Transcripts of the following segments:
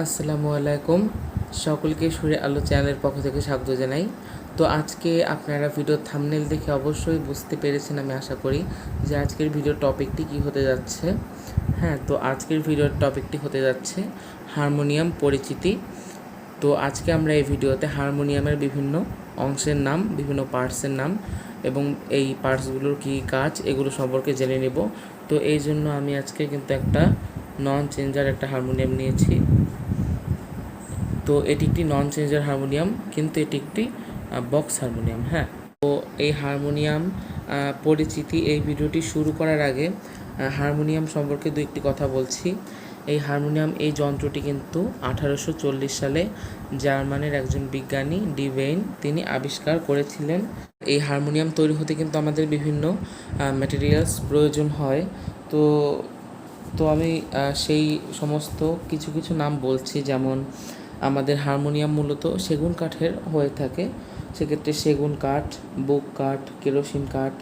আসসালামু আলাইকুম, সকলকে সুরে আলো চ্যানেলের পক্ষ থেকে স্বাগত জানাই। তো আজকে আপনারা ভিডিওর থাম্বনেল দেখে অবশ্যই বুঝতে পেরেছেন, আমি আশা করি, যে আজকের ভিডিওর টপিকটি কী হতে যাচ্ছে। হ্যাঁ, তো আজকের ভিডিওর টপিকটি হতে যাচ্ছে হারমোনিয়াম পরিচিতি। তো আজকে আমরা এই ভিডিওতে হারমোনিয়ামের বিভিন্ন অংশের নাম, বিভিন্ন পার্টসের নাম এবং এই পার্টসগুলোর কী কাজ, এগুলো সম্পর্কে জেনে নেব। তো এই জন্য আমি আজকে কিন্তু একটা নন চেঞ্জার একটা হারমোনিয়াম নিয়েছি। তো এটি একটি নন চেঞ্জার হারমোনিয়াম, কিন্তু এটি একটি বক্স হারমোনিয়াম। হ্যাঁ, তো এই হারমোনিয়াম পরিচিতি, এই ভিডিওটি শুরু করার আগে হারমোনিয়াম সম্পর্কে দু একটি কথা বলছি। এই হারমোনিয়াম, এই যন্ত্রটি কিন্তু 1840 সালে জার্মানের একজন বিজ্ঞানী ডি ওয়েইন তিনি আবিষ্কার করেছিলেন। এই হারমোনিয়াম তৈরি হতে কিন্তু আমাদের বিভিন্ন ম্যাটেরিয়ালস প্রয়োজন হয়। তো তো আমি সেই সমস্ত কিছু কিছু নাম বলছি। যেমন আমাদের হারমোনিয়াম মূলত সেগুন কাঠের হয়ে থাকে। সেক্ষেত্রে সেগুন কাঠ, বুক কাঠ, কেরোসিন কাঠ,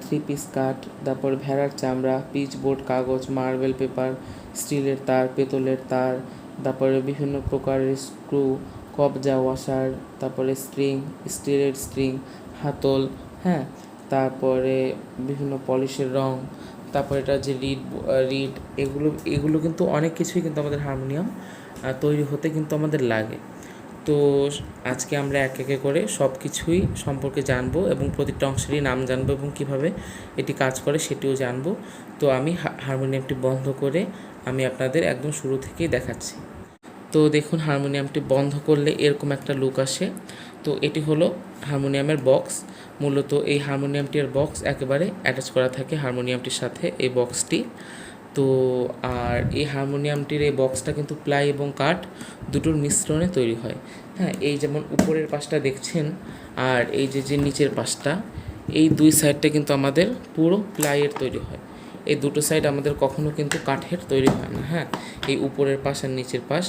3 পিস কাঠ, তারপর ভেড়ার চামড়া, পিচবোর্ড, কাগজ, মার্বেল পেপার, স্টিলের তার, পেতলের তার, তারপরে বিভিন্ন প্রকারের স্ক্রু, কবজা ওয়াশার, তারপরে স্ট্রিং, স্টিলের স্ট্রিং, হাতল, হ্যাঁ, তারপরে বিভিন্ন পলিশের রং, তারপর এটা যে রিড, এগুলো কিন্তু অনেক কিছুই কিন্তু আমাদের হারমোনিয়াম তৈরি হতে কিন্তু আমাদের লাগে। তো আজকে আমরা এক একে করে সব কিছুই সম্পর্কে জানবো এবং প্রতিটা অংশেরই নাম জানবো এবং কীভাবে এটি কাজ করে সেটিও জানবো। তো আমি হারমোনিয়ামটি বন্ধ করে আমি আপনাদের একদম শুরু থেকেই দেখাচ্ছি। তো দেখুন, হারমোনিয়ামটি বন্ধ করলে এরকম একটা লুক আসে। তো এটি হলো হারমোনিয়ামের বক্স। মূলত এই হারমোনিয়ামটির বক্স একেবারে অ্যাটাচ করা থাকে হারমোনিয়ামটির সাথে, এই বক্সটি। তো আর এই হারমোনিয়ামটির এই বক্সটা কিন্তু প্লাই এবং কাঠ দুটোর মিশ্রণে তৈরি হয়। হ্যাঁ, এই যেমন উপরের পাশটা দেখছেন আর এই যে নিচের পাশটা, এই দুই সাইডটা কিন্তু আমাদের পুরো প্লাইয়ের তৈরি হয়। এই দুটো সাইড আমাদের কখনো কিন্তু কাঠের তৈরি হয় না। হ্যাঁ, এই উপরের পাশ আর নিচের পাশ।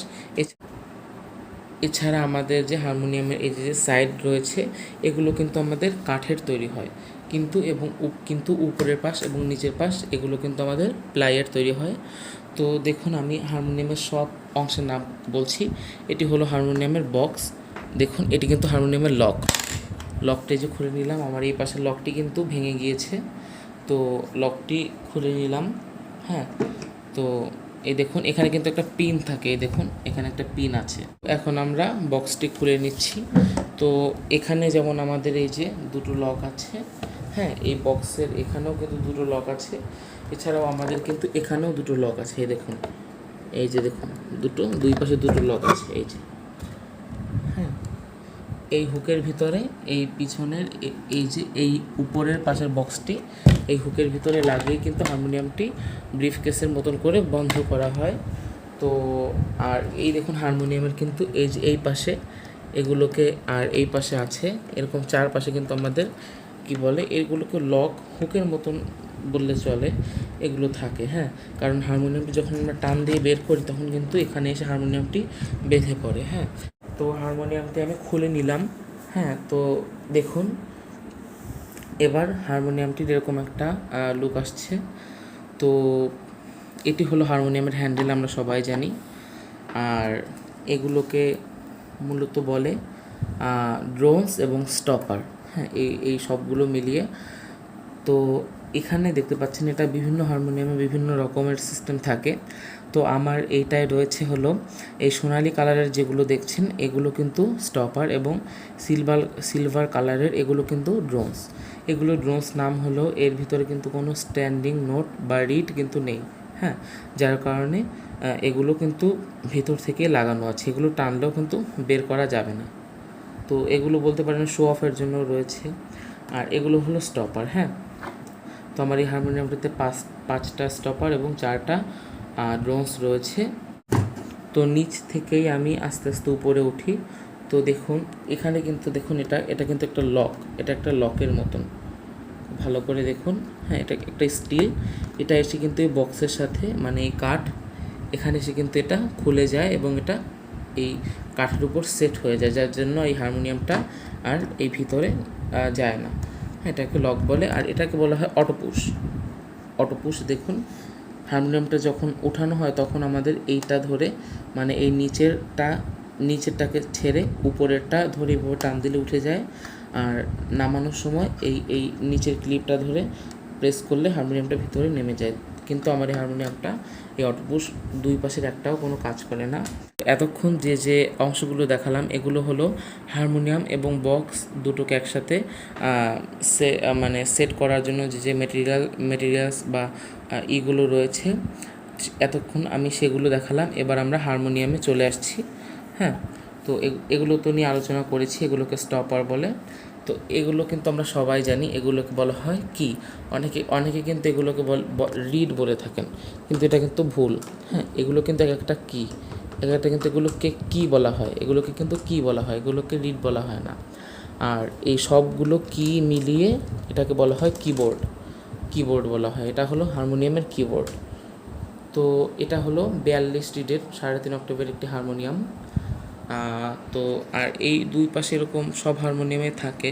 এছাড়া আমাদের যে হারমোনিয়ামের এই যে সাইড রয়েছে, এগুলো কিন্তু আমাদের কাঠের তৈরি হয়, কিন্তু উপরের পাশ এবং নিচের পাশ এগুলো কিন্তু আমাদের প্লাইয়ের তৈরি হয়। তো দেখুন, আমি হারমোনিয়ামের সব অংশের নাম বলছি। এটি হলো হারমোনিয়ামের বক্স। দেখুন, এটি কিন্তু হারমোনিয়ামের লকটি যে খুলে নিলাম, আমার এই পাশের লকটি কিন্তু ভেঙে গিয়েছে, তো লকটি খুলে নিলাম। হ্যাঁ, তো এই দেখুন, এখানে কিন্তু একটা পিন থাকে, এই দেখুন এখানে একটা পিন আছে। এখন আমরা বক্সটি খুলে নিচ্ছি। তো এখানে যেমন আমাদের এই যে দুটো লক আছে, হ্যাঁ, এই বক্সের এখানেও কিন্তু দুটো লক আছে। এছাড়াও আমাদের কিন্তু এখানেও দুটো লক আছে, এই দেখুন, এই যে দেখুন, দুই পাশে দুটো লক আছে, এই যে। হ্যাঁ, এই হুকের ভিতরে, এই পিছনের এই যে এই উপরের পাশের বক্সটি, এই হুকের ভিতরে লাগিয়ে কিন্তু হারমোনিয়ামটি ব্রিফ কেসের মতন করে বন্ধ করা হয়। তো আর এই দেখুন, হারমোনিয়ামের কিন্তু এই যে এই পাশে এগুলোকে, আর এই পাশে আছে এরকম চারপাশে কিন্তু আমাদের কি বলে, এগুলোকে লক, হুকের মতন বললে চলে, এগুলো থাকে। হ্যাঁ, কারণ হারমোনিয়ামটি যখন আমরা টান দিয়ে বের করি তখন কিন্তু এখানে এসে হারমোনিয়ামটি বেঁধে পড়ে। হ্যাঁ, তো হারমোনিয়ামটি আমি খুলে নিলাম। হ্যাঁ, তো দেখুন, এবার হারমোনিয়ামটির এরকম একটা লুক আসছে। তো এটি হলো হারমোনিয়ামের হ্যান্ডেল, আমরা সবাই জানি। আর এগুলোকে মূলত বলে ড্রোনস এবং স্টপার। হ্যাঁ, এই সবগুলো মিলিয়ে। তো এখানে দেখতে পাচ্ছেন, এটা বিভিন্ন হারমোনিয়ামে বিভিন্ন রকমের সিস্টেম থাকে। তো আমার এইটায় রয়েছে হলো এই সোনালি কালারের যেগুলো দেখছেন, এগুলো কিন্তু স্টপার, এবং সিলভার কালারের এগুলো কিন্তু ড্রোনস। এগুলো ড্রোনস নাম হলো, এর ভিতরে কিন্তু কোনো স্ট্যান্ডিং নোট বা রিড কিন্তু নেই। হ্যাঁ, যার কারণে এগুলো কিন্তু ভেতর থেকে লাগানো আছে, এগুলো টানলেও কিন্তু বের করা যাবে না। তো এগুলো বলতে পারেন শো অফের জন্য রয়েছে। আর এগুলো হলো স্টপার। হ্যাঁ, তো আমার এই হারমোনিয়ামটিতে পাঁচটা স্টপার এবং 4টা ড্রোনস রয়েছে। তো নিচ থেকেই আমি আস্তে আস্তে উপরে উঠি। তো দেখুন, এখানে কিন্তু দেখুন, এটা কিন্তু একটা লক, এটা একটা লকের মতন, ভালো করে দেখুন। হ্যাঁ, এটা একটা স্টিল, এটা এসে কিন্তু এই বক্সের সাথে, মানে এই কাঠ, এখানে এসে কিন্তু এটা খুলে যায় এবং এটা এই কাঠের উপর সেট হয়ে যায়, যার জন্য এই হারমোনিয়ামটা আর এই ভিতরে যায় না। এটাকে লক বলে। আর এটাকে বলা হয় অটোপুশ। দেখুন, হারমোনিয়ামটা যখন ওঠানো হয় তখন আমাদের এইটা ধরে মানে এই নিচেরটাকে ছেড়ে উপরেরটা ধরে এভাবে টান দিলে উঠে যায়, আর নামানোর সময় এই নিচের ক্লিপটা ধরে প্রেস করলে হারমোনিয়ামটা ভিতরে নেমে যায়। কিন্তু আমার এই হারমোনিয়ামটা এই অটোপুশ দুই পাশের একটাও কোনো কাজ করে না। এতক্ষণ যে অংশগুলো দেখালাম এগুলো হলো হারমোনিয়াম এবং বক্স দুটোকে একসাথে মানে সেট করার জন্য যে মেটেরিয়ালস বা ইগুলো রয়েছে, এতক্ষণ আমি সেগুলো দেখালাম। এবার আমরা হারমোনিয়ামে চলে আসছি। হ্যাঁ, তো এগুলো তো নিয়ে আলোচনা করেছি, এগুলোকে স্টপার বলে। তো এগুলো কিন্তু আমরা সবাই জানি, এগুলোকে বলা হয় কি। অনেকে কিন্তু এগুলোকে রিড বলে থাকেন, কিন্তু এটা কিন্তু ভুল। হ্যাঁ, এগুলো কিন্তু একটা কি, একটা কিন্তু এগুলোকে কি বলা হয়, এগুলোকে কিন্তু কি বলা হয়, এগুলোকে রিড বলা হয় না। আর এই সবগুলো কি মিলিয়ে এটাকে বলা হয় কিবোর্ড বলা হয়। এটা হলো হারমোনিয়ামের কিবোর্ড। তো এটা হলো 42 রিডের 3.5 অক্টেভের একটি হারমোনিয়াম। তো আর এই দুই পাশে এরকম সব হারমোনিয়ামে থাকে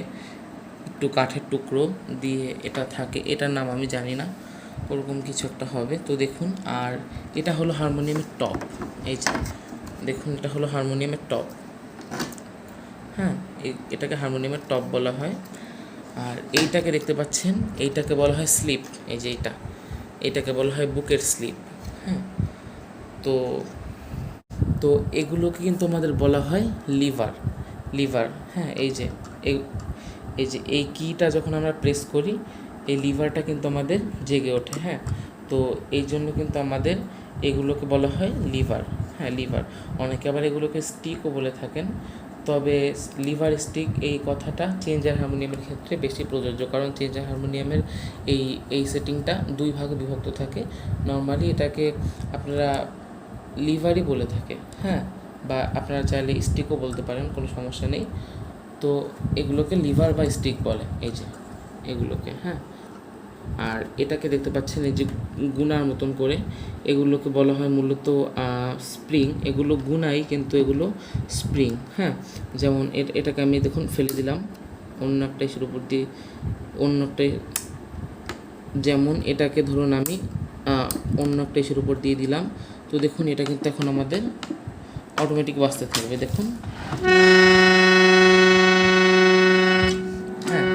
একটু কাঠের টুকরো দিয়ে এটা থাকে, এটার নাম আমি জানি না, ওরকম কিছু একটা হবে। তো দেখুন, আর এটা হলো হারমোনিয়ামের টপ। এই যে দেখুন, এটা হলো হারমোনিয়ামের টপ। হ্যাঁ, এটাকে হারমোনিয়ামের টপ বলা হয়। আর এইটাকে দেখতে পাচ্ছেন, এইটাকে বলা হয় স্লিপ। এই যে এইটাকে বলা হয় বুকের স্লিপ। হ্যাঁ, তো তো এগুলোকে কিন্তু আমাদের বলা হয় লিভার। হ্যাঁ, এই কিটা যখন আমরা প্রেস করি এই লিভারটা কিন্তু আমাদের জেগে ওঠে। হ্যাঁ, তো এই জন্য কিন্তু আমাদের এগুলোকে বলা হয় লিভার। হ্যাঁ, লিভার। অনেকে আবার এগুলোকে স্টিকও বলে থাকেন, তবে লিভার স্টিক এই কথাটা চেঞ্জার হারমোনিয়ামের ক্ষেত্রে বেশি প্রযোজ্য, কারণ চেঞ্জার হারমোনিয়ামের এই সেটিংটা দুই ভাগে বিভক্ত থাকে। নর্মালি এটাকে আপনারা লিভারই বলে থাকে। হ্যাঁ, বা আপনারা চাইলে স্টিকও বলতে পারেন, কোনো সমস্যা নেই। তো এগুলোকে লিভার বা স্টিক বলে, এই যে এগুলোকে। হ্যাঁ, আর এটাকে দেখতে পাচ্ছেন এই যে গুনার মতন করে, এগুলোকে বলা হয় মূলত স্প্রিং। এগুলো গুনাই কিন্তু এগুলো স্প্রিং। হ্যাঁ, যেমন এটাকে আমি দেখুন ফেলে দিলাম অন্য একটা ইসের উপর দিয়ে, অন্যটাই যেমন এটাকে ধরুন আমি অন্য একটা ইসের উপর দিয়ে দিলাম। তো দেখুন এটা কিন্তু এখন আমাদের অটোমেটিক বাজতে থাকবে, দেখুন। হ্যাঁ,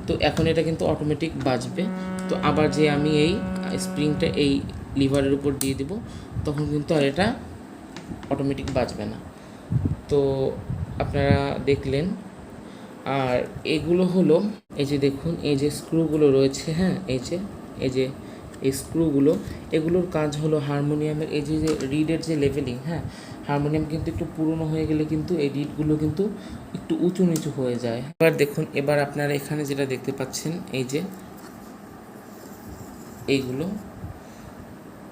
তো এখন এটা কিন্তু অটোমেটিক বাজবে। তো আবার যে আমি এই স্প্রিংটা এই লিভারের উপর দিয়ে দিব, তখন কিন্তু আর এটা অটোমেটিক বাজবে না। তো আপনারা দেখলেন। আর এগুলো হলো এই যে দেখুন, এই যে স্ক্রুগুলো রয়েছে। হ্যাঁ, এই স্ক্রুগুলো, এগুলোর কাজ হলো হারমোনিয়ামের এই যে রিডের যে লেভেলিং। হ্যাঁ, হারমোনিয়াম কিন্তু একটু পুরনো হয়ে গেলে কিন্তু এই রিডগুলো কিন্তু একটু উঁচু নিচু হয়ে যায়। এবার দেখুন, এবার আপনারা এখানে যেটা দেখতে পাচ্ছেন এই যে এইগুলো,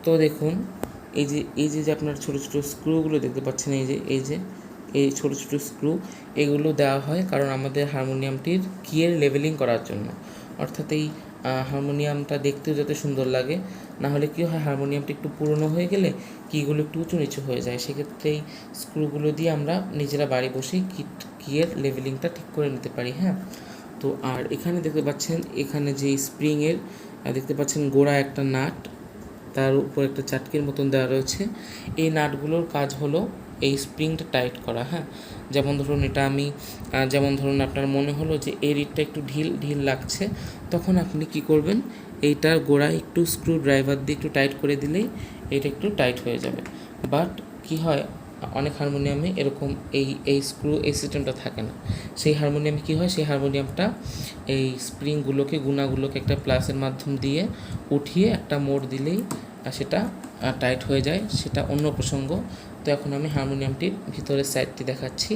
তো দেখুন এই যে আপনার ছোটো ছোটো স্ক্রুগুলো দেখতে পাচ্ছেন, এই ছোটো ছোটো স্ক্রু, এগুলো দেওয়া হয় কারণ আমাদের হারমোনিয়ামটির কিয়ের লেভেলিং করার জন্য। অর্থাৎ এই হারমোনিয়ামটা দেখতেও যাতে সুন্দর লাগে, না হলে কী হয়, হারমোনিয়ামটা একটু পুরনো হয়ে গেলে কিগুলো একটু উঁচু নিচু হয়ে যায়। সেক্ষেত্রে এই স্ক্রুগুলো দিয়ে আমরা নিজেরা বাড়ি বসেই কিয়ের লেভেলিংটা ঠিক করে নিতে পারি। হ্যাঁ, তো আর এখানে দেখতে পাচ্ছেন, এখানে যে স্প্রিংয়ের দেখতে পাচ্ছেন গোড়া একটা নাট, তার উপর একটা চাটকির মতন দেওয়া রয়েছে। এই নাটগুলোর কাজ হলো এই স্প্রিংটা টাইট করা। হ্যাঁ, যেমন ধরুন যেমন ধরুন আপনার মনে হলো যে এই রিডটা একটু ঢিল লাগছে, তখন আপনি কি করবেন, এইটার গোড়ায় একটু স্ক্রু ড্রাইভার দিয়ে একটু টাইট করে দিলেই এটা একটু টাইট হয়ে যাবে। বাট কি হয়, অনেক হারমোনিয়ামে এরকম এই সিস্টেমটা থাকে না। সেই হারমোনিয়ামে কী হয়, সেই হারমোনিয়ামটা এই স্প্রিংগুলোকে গুণাগুলোকে একটা প্লাসের মাধ্যম দিয়ে উঠিয়ে একটা মোড় দিলেই সেটা টাইট হয়ে যায়। সেটা অন্য প্রসঙ্গ। তো এখন আমি হারমোনিয়ামটির ভিতরের সাইডটি দেখাচ্ছি।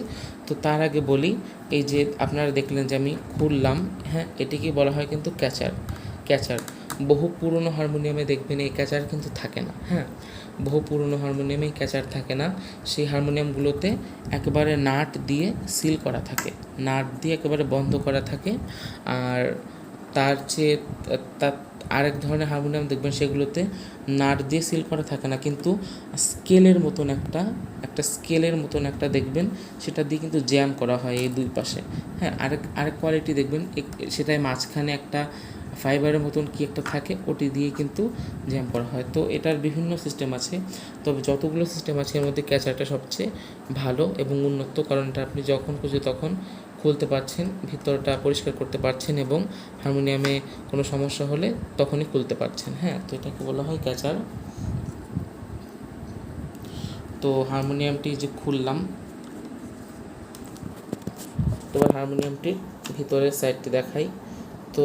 তো তার আগে বলি, এই যে আপনারা দেখলেন যে আমি খুললাম। হ্যাঁ, এটিকে বলা হয় কিন্তু ক্যাচার। বহু পুরনো হারমোনিয়ামে দেখবেন এই ক্যাচার কিন্তু থাকে না। হ্যাঁ, বহু পুরনো হারমোনিয়ামে এই ক্যাচার থাকে না। সেই হারমোনিয়ামগুলোতে একেবারে নাট দিয়ে সিল করা থাকে, নাট দিয়ে একেবারে বন্ধ করা থাকে। আর তার চেয়ে তার আরেক ধরনের হারমোনিয়াম দেখবেন সেগুলোতে নাট দিয়ে সিল করা থাকে না, কিন্তু স্কেলের মতন একটা দেখবেন সেটা দিয়ে কিন্তু জ্যাম করা হয় এই দুই পাশে। হ্যাঁ, আরেক কোয়ালিটি দেখবেন, সেটাই মাঝখানে একটা ফাইবারের মতন কি একটা থাকে, ওটি দিয়ে কিন্তু জ্যাম করা হয়। তো এটার বিভিন্ন সিস্টেম আছে, তবে যতগুলো সিস্টেম আছে এর মধ্যে ক্যাচারটা সবচেয়ে ভালো এবং উন্নত, কারণ এটা আপনি যখন খুঁজে তখন খুলতে পারছেন, ভিতরটা পরিষ্কার করতে পারছেন এবং হারমোনিয়ামে কোনো সমস্যা হলে তখনই খুলতে পারছেন। হ্যাঁ, তো এটাকে বলা হয় ক্যাচার। তো হারমোনিয়ামটি যে খুললাম, এবার হারমোনিয়ামটির ভিতরের সাইডটি দেখাই। তো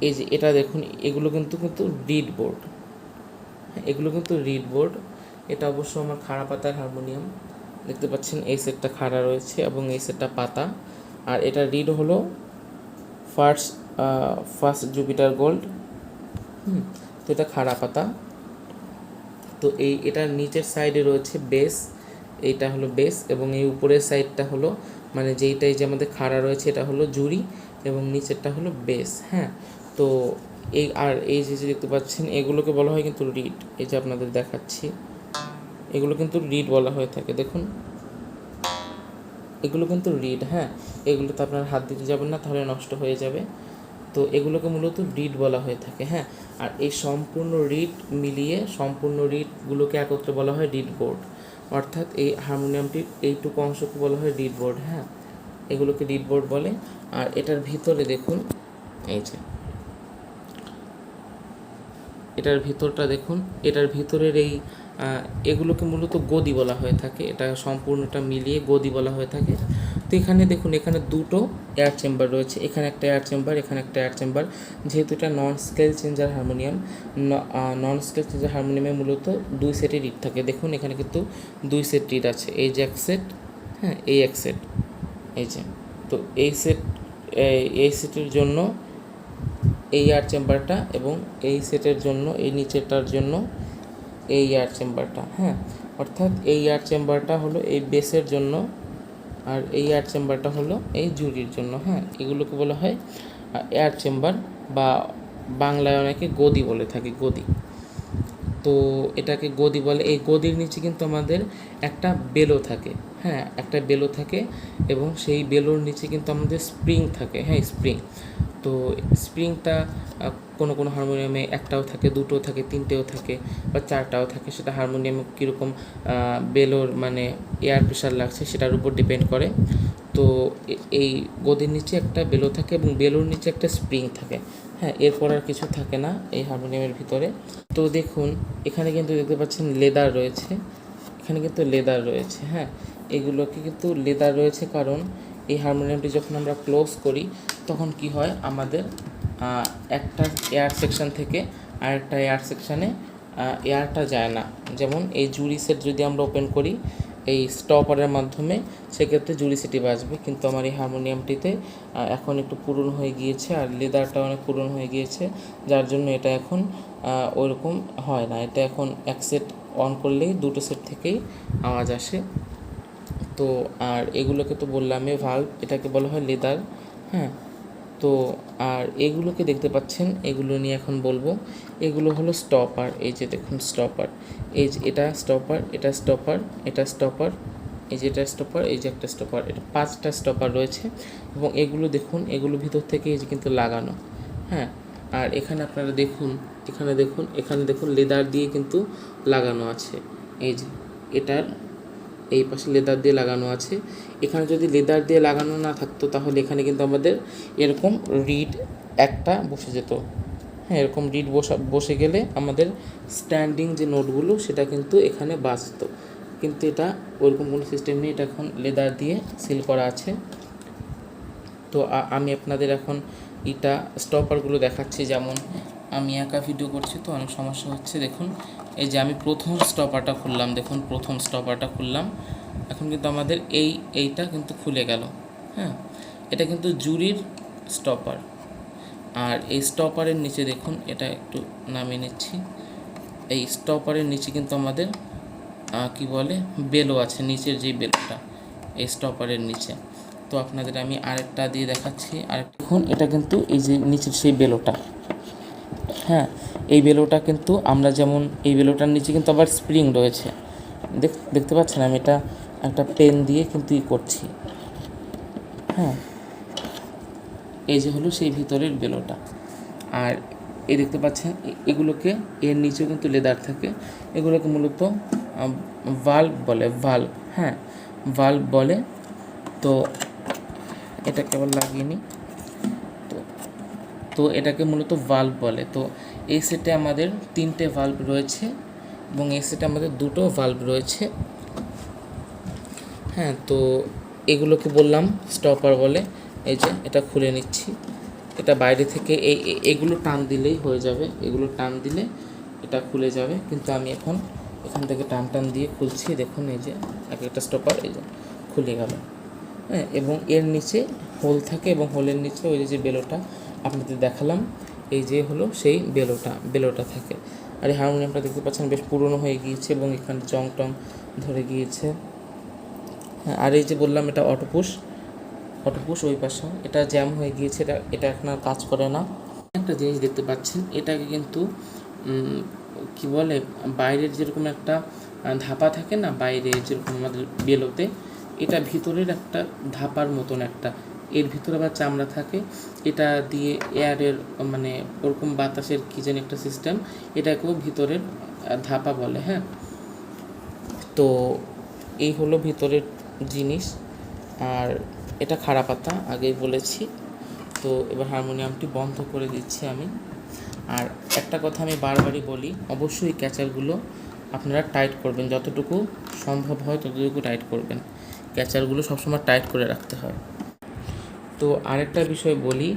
এই যে এটা দেখুন, এগুলো কিন্তু রিড বোর্ড, এগুলো কিন্তু রিড বোর্ড। এটা অবশ্য আমার খাড়া পাতার হারমোনিয়াম, দেখতে পাচ্ছেন এই সেটটা খাড়া রয়েছে এবং এই সেটটা পাতা। আর এটা রিড হলো ফার্স্ট জুপিটার গোল্ড। তো এটা খাড়া পাতা। তো এটার নিচের সাইডে রয়েছে বেস, এইটা হলো বেস, এবং এই উপরের সাইডটা হলো মানে যেইটাই যে আমাদের খাড়া রয়েছে এটা হলো জুরি এবং নিচেরটা হলো বেস। হ্যাঁ, তো এই যে দেখতে পাচ্ছেন এগুলোকে বলা হয় কিন্তু রিড। এই যে আপনাদের দেখাচ্ছি, এগুলো কিন্তু রিড বলা হয়ে থাকে, দেখুন এগুলো কিন্তু রিড। হ্যাঁ, এগুলোতে আপনার হাত দিতে যাবেন না, তাহলে নষ্ট হয়ে যাবে। তো এগুলোকে মূলত রিড বলা হয়ে থাকে। হ্যাঁ, আর এই সম্পূর্ণ রিড মিলিয়ে সম্পূর্ণ রিডগুলোকে একত্রে বলা হয় রিড বোর্ড, অর্থাৎ এই হারমোনিয়ামটির এইটুকু অংশকে বলা হয় রিড বোর্ড। হ্যাঁ, এগুলোকে রিড বোর্ড বলে। আর এটার ভিতরে দেখুন, এই যে এটার ভিতরটা দেখুন, এটার ভিতরের এগুলোকে মূলত গদি বলা হয়ে থাকে, এটা সম্পূর্ণটা মিলিয়ে গদি বলা হয়ে থাকে। তো এখানে দেখুন, এখানে দুটো এয়ার চেম্বার রয়েছে, এখানে একটা এয়ার চেম্বার, এখানে একটা এয়ার চেম্বার। যেহেতু এটা নন স্কেল চেঞ্জার হারমোনিয়াম, নন স্কেল চেঞ্জার হারমোনিয়ামে মূলত 2 সেটের রিড থাকে। দেখুন এখানে কিন্তু 2 সেট রিড আছে, এই যে এক সেট, হ্যাঁ এই এক সেট, এই যে। তো এই সেটের জন্য এই এয়ার চেম্বারটা এবং এই সেটের জন্য এই নিচেরটার জন্য এই এয়ার চেম্বারটা। হ্যাঁ, অর্থাৎ এই এয়ার চেম্বারটা হলো এই বেসের জন্য আর এই এয়ার চেম্বারটা হলো এই জুরির জন্য। হ্যাঁ, এগুলোকে বলা হয় এয়ার চেম্বার বা বাংলায় অনেকে গদি বলে থাকে, গদি। তো এটাকে গদি বলে। এই গদির নিচে কিন্তু আমাদের একটা বেলো থাকে। হ্যাঁ, একটা বেলো থাকে এবং সেই বেলোর নিচে কিন্তু আমাদের স্প্রিং থাকে। হ্যাঁ, স্প্রিং। তো স্প্রিংটা কোনো কোনো হারমোনিয়ামে একটাও থাকে, দুটোও থাকে, তিনটেও থাকে বা চারটাও থাকে, সেটা হারমোনিয়ামে কীরকম বেলোর মানে এয়ার প্রেশার লাগছে সেটার উপর ডিপেন্ড করে। তো এই গদির নিচে একটা বেলো থাকে এবং বেলোর নিচে একটা স্প্রিং থাকে। হ্যাঁ, এরপর আর কিছু থাকে না এই হারমোনিয়ামের ভিতরে। তো দেখুন এখানে কিন্তু দেখতে পাচ্ছেন লেদার রয়েছে, এখানে কিন্তু লেদার রয়েছে। হ্যাঁ, এগুলোকে কিন্তু লেদার রয়েছে কারণ এই হারমোনিয়ামটি যখন আমরা ক্লোজ করি তখন কি হয়, আমাদের একটা এয়ার সেকশন থেকে আরেকটা এয়ার সেকশানে এয়ারটা যায় না। যেমন এই জুরি সেট যদি আমরা ওপেন করি এই স্টপারের মাধ্যমে, সেক্ষেত্রে জুরি সেটি বাজবে, কিন্তু আমার এই হারমোনিয়ামটিতে এখন একটু পুরনো হয়ে গিয়েছে আর লেদারটা অনেক পুরনো হয়ে গিয়েছে, যার জন্য এটা এখন ওইরকম হয় না। এটা এখন এক সেট অন করলেই দুটো সেট থেকেই আওয়াজ আসে। তো আর এগুলোকে তো বললামই ভাল্ব, এটাকে বলা হয় লেদার। হ্যাঁ, তো আর এগুলোকে দেখতে পাচ্ছেন, এগুলো নিয়ে এখন বলবো। এগুলো হলো স্টপার, এই যে দেখুন স্টপার, এই যে এটা স্টপার, এটা স্টপার, এটা স্টপার, এই যে এটা স্টপার, এই যে একটা স্টপার, এটা 5টা স্টপার রয়েছে এবং এগুলো দেখুন, এগুলো ভিতর থেকে এই যে কিন্তু লাগানো। হ্যাঁ, আর এখানে আপনারা দেখুন, এখানে দেখুন লেদার দিয়ে কিন্তু লাগানো আছে, এই যে এটার এই পাশে লেদার দিয়ে লাগানো আছে। এখানে যদি লেদার দিয়ে লাগানো না থাকতো তাহলে এখানে কিন্তু আমাদের এরকম রিড একটা বসে যেত। হ্যাঁ, এরকম রিড বসে গেলে আমাদের স্ট্যান্ডিং যে নোটগুলো সেটা কিন্তু এখানে বাজতো, কিন্তু এটা ওরকম কোনো সিস্টেম নেই, এটা এখন লেদার দিয়ে সিল করা আছে। তো আমি আপনাদের এখন এটা স্টপারগুলো দেখাচ্ছি। যেমন আমি একা ভিডিও করছি তো অনেক সমস্যা হচ্ছে। দেখুন এই যে আমি প্রথম স্টপারটা খুললাম, দেখুন প্রথম স্টপারটা খুললাম, এখন কিন্তু আমাদের এইটা কিন্তু খুলে গেল। হ্যাঁ, এটা কিন্তু জুরির স্টপার। আর এই স্টপারের নিচে দেখুন, এটা একটু নামিয়ে নিচ্ছি, এই স্টপারের নিচে কিন্তু আমাদের কি বলে বেলো আছে, নিচের যে বেলোটা এই স্টপারের নিচে। তো আপনাদের আমি আরেকটা দিয়ে দেখাচ্ছি। আরেকটা দেখুন, এটা কিন্তু এই যে নিচের সেই বেলোটা। হ্যাঁ, এই বেলোটা কিন্তু আমরা যেমন এই বেলোটার নিচে কিন্তু আবার স্প্রিং রয়েছে, দেখতে পাচ্ছেন, আমি এটা একটা পেন দিয়ে কিন্তু করছি। হ্যাঁ, এই যে হলো সেই ভিতরের বেলোটা। আর এই দেখতে পাচ্ছেন এগুলোকে, এর নিচেও কিন্তু লেদার থাকে, এগুলোকে মূলত ভাল্ব বলে, ভাল্ব, হ্যাঁ ভাল্ব বলে। তো এটা কেবল লাগিয়ে নিই। তো এটাকে মূলত ভাল্ব বলে। তো এই সেটে আমাদের 3টে ভাল্ব রয়েছে এবং এই সেটে আমাদের 2টো ভাল্ব রয়েছে, হ্যাঁ। তো এগুলোকে বললাম স্টপার বলে। এই যে এটা খুলে নিচ্ছি, এটা বাইরে থেকে এগুলো টান দিলেই হয়ে যাবে, এগুলো টান দিলে এটা খুলে যাবে, কিন্তু আমি এখন এখান থেকে টান দিয়ে খুলছি। দেখুন এই যে এক একটা স্টপার এই যে খুলে গেল, হ্যাঁ। এবং এর নিচে হোল থাকে এবং হোলের নিচে ওই যে বেলোটা আপনাদের দেখালাম, এই যে হলো সেই বেলোটা থাকে। আর এই হারমোনিয়ামটা দেখতে পাচ্ছেন বেশ পুরনো হয়ে গিয়েছে এবং এখানে জং টং ধরে গিয়েছে, হ্যাঁ। আর এই যে বললাম এটা অটোপুশ ওই পাশে এটা জ্যাম হয়ে গিয়েছে, এটা এখন আর কাজ করে না। একটা জিনিস দেখতে পাচ্ছেন, এটাকে কিন্তু কি বলে, বাইরের যেরকম একটা ধাপা থাকে না, বাইরে যেরকম আমাদের বেলোতে, এটা ভিতরের একটা ধাপার মতন একটা, এর ভিতরে আবার চামড়া থাকে, এটা দিয়ে এয়ারের মানে ওরকম বাতাসের কী যেন একটা সিস্টেম, এটাকেও ভিতরের ধাপা বলে, হ্যাঁ। তো এই হলো ভিতরের জিনিস। আর এটা খাড়া পাতা আগেই বলেছি। তো এবার হারমোনিয়ামটি বন্ধ করে দিচ্ছি আমি। আর একটা কথা আমি বারবারই বলি, অবশ্যই ক্যাচারগুলো আপনারা টাইট করবেন, যতটুকু সম্ভব হয় ততটুকু টাইট করবেন, ক্যাচারগুলো সবসময় টাইট করে রাখতে হয়। তো আরেকটা বিষয় বলি,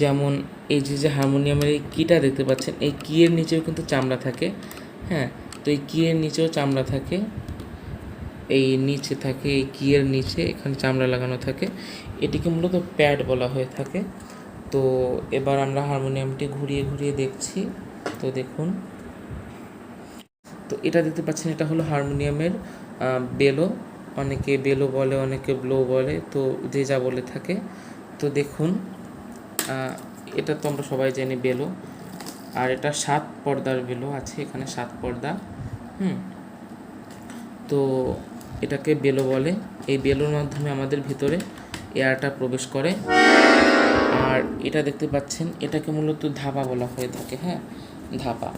যেমন এই যে হারমোনিয়ামের এই কিটা দেখতে পাচ্ছেন, এই কিয়ের নিচেও কিন্তু চামড়া থাকে, হ্যাঁ। তো এই কিয়ের নিচেও চামড়া থাকে, এই নিচে থাকে, এই কিয়ের নিচে এখানে চামড়া লাগানো থাকে, এটিকে মূলত প্যাড বলা হয়ে থাকে। তো এবার আমরা হারমোনিয়ামটি ঘুরিয়ে দেখছি। তো দেখুন, তো এটা দেখতে পাচ্ছেন, এটা হলো হারমোনিয়ামের বেলো, অনেকে বেলো বলে, অনেকে ব্লো বলে, তো যে যা বলে থাকে। তো দেখুন, এটা তো আমরা সবাই জানি বেলো, আর এটা 7 পর্দার বেলো আছে, এখানে 7 পর্দা, তো এটাকে বেলো বলে। এই বেলোর মাধ্যমে আমাদের ভিতরে এয়ারটা প্রবেশ করে। আর এটা দেখতে পাচ্ছেন, এটাকে মূলত ধাপা বলা হয়ে থাকে, হ্যাঁ ধাপা।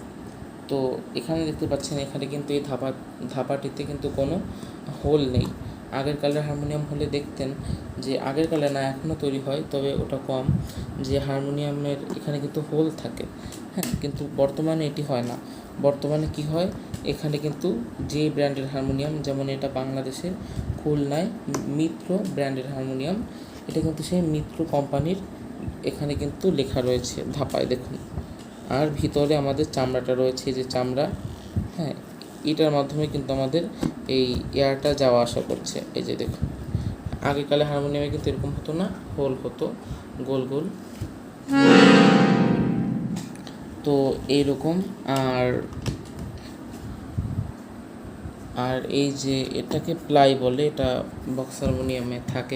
তো এখানে দেখতে পাচ্ছেন, এখানে কিন্তু এই ধাপাটিতে কিন্তু কোনো হোল নেই। আগের কালের হারমোনিয়াম হলে দেখতেন যে, আগের কালে না, এখনও তৈরি হয় তবে ওটা কম, যে হারমোনিয়ামের এখানে কিন্তু হোল থাকে, হ্যাঁ। কিন্তু বর্তমানে এটি হয় না। বর্তমানে কি হয়, এখানে কিন্তু যে ব্র্যান্ডের হারমোনিয়াম, যেমন এটা বাংলাদেশের খুলনায় মিত্র ব্র্যান্ডের হারমোনিয়াম, এটা কিন্তু সেই মিত্র কোম্পানির, এখানে কিন্তু লেখা রয়েছে ধাপায়, দেখুন। আর ভিতরে আমাদের চামড়াটা রয়েছে, যে চামড়া, হ্যাঁ, এটার মাধ্যমে কিন্তু আমাদের এই এয়ারটা যাওয়া আসা করছে। এই যে দেখুন, আগেকালে হারমোনিয়ামে কিন্তু এরকম হতো না, হোল হতো গোল গোল, তো এইরকম। আর এই যে এটাকে প্লাই বলে, এটা বক্স হারমোনিয়ামে থাকে,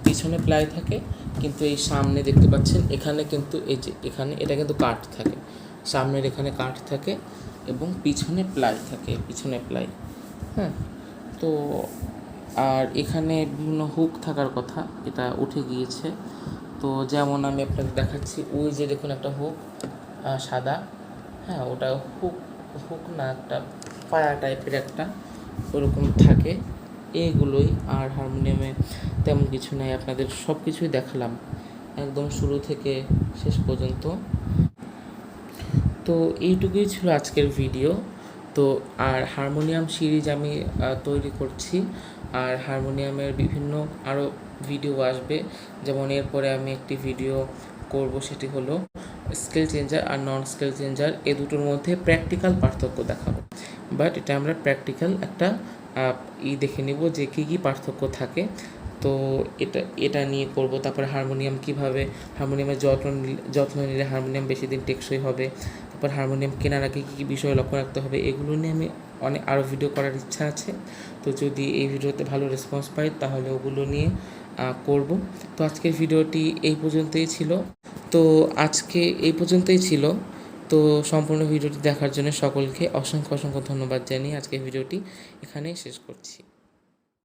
পিছনে প্লাই থাকে, কিন্তু এই সামনে দেখতে পাচ্ছেন, এখানে কিন্তু এই যে এখানে এটা কিন্তু কাঠ থাকে, সামনের এখানে কাঠ থাকে এবং পিছনে প্লাই থাকে, হ্যাঁ। তো আর এখানে বিভিন্ন হুক থাকার কথা, এটা উঠে গিয়েছে। তো যেমন আমি আপনাকে দেখাচ্ছি, ওই যে দেখুন একটা হুক সাদা, হ্যাঁ, ওটা হুক না, একটা পায়া টাইপের একটা ওরকম থাকে, এইগুলোই। আর হারমোনিয়ামে তেমন কিছু নাই, আপনাদের সব কিছুই দেখালাম একদম শুরু থেকে শেষ পর্যন্ত। তো এইটুকুই ছিল আজকের ভিডিও। তো আর হারমোনিয়াম সিরিজ আমি তৈরি করছি, আর হারমোনিয়ামের বিভিন্ন আরও ভিডিও আসবে, যেমন এরপরে আমি একটি ভিডিও করব, সেটি হলো স্কেল চেঞ্জার আর নন স্কেল চেঞ্জার, এ দুটোর মধ্যে প্র্যাকটিক্যাল পার্থক্য দেখাবো। বাট এটা আমরা প্র্যাকটিক্যাল একটা দেখে নিব যে কী পার্থক্য থাকে। তো এটা নিয়ে করব। তারপরে হারমোনিয়াম কীভাবে, হারমোনিয়ামের যত্ন নিলে হারমোনিয়াম বেশি দিন টেকসই হবে। তারপর হারমোনিয়াম কেনার আগে কী বিষয় লক্ষ্য রাখতে হবে, এগুলো নিয়ে আমি আরও ভিডিও করার ইচ্ছা আছে। তো যদি এই ভিডিওতে ভালো রেসপন্স পাই তাহলে ওগুলো নিয়ে করব। তো আজকের ভিডিওটি এই পর্যন্তই ছিল। তো সম্পূর্ণ ভিডিওটি দেখার জন্য সকলকে অসংখ্য ধন্যবাদ জানিয়ে আজকের ভিডিওটি এখানেই শেষ করছি।